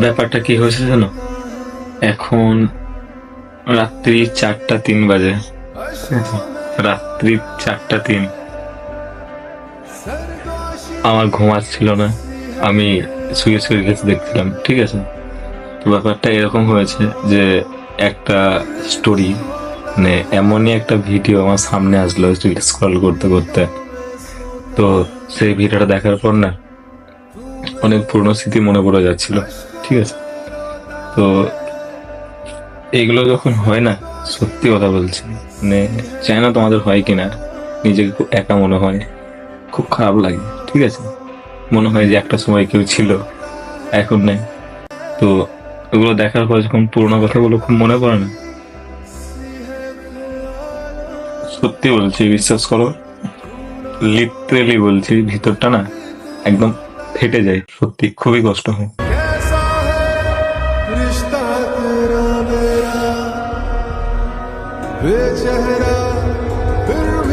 ব্যাপারটা কি হয়েছে জানো? এখন রাত্রি 4টা 3 বাজে। ঠিক আছে? রাত্রি 4টা 3। আমার ঘুম আসছিল না। আমি শুয়ে শুয়ে রিলস দেখছিলাম, ঠিক আছে? তো ব্যাপারটা এরকম হয়েছে যে একটা স্টোরি, মানে এমনই একটা ভিডিও আমার সামনে আসলো রিলস স্ক্রল করতে করতে। তো সেই ভিডিওটা দেখার পর না অনেক পুরনো স্মৃতি মনে পড়ে যাচ্ছিল, ঠিক আছে? তো এগুলো যখন হয় না, সত্যি কথা বলছি, মানে জানি না তোমাদের হয় কিনা, নিজেকে খুব একা মনে হয়, খুব খারাপ লাগে, ঠিক আছে? মনে হয় যে একটা সময় কেউ ছিল, এখন নেই। তো ওগুলো দেখার পর যখন পুরোনো কথাগুলো খুব মনে পড়ে না, সত্যি বলছি, বিশ্বাস করো, লিটারেলি বলছি, ভিতরটা না একদম ফেটে যায়, সত্যি খুবই কষ্ট হয়। कैसा है रिश्ता तेरा मेरा बेचेहरा फिर भी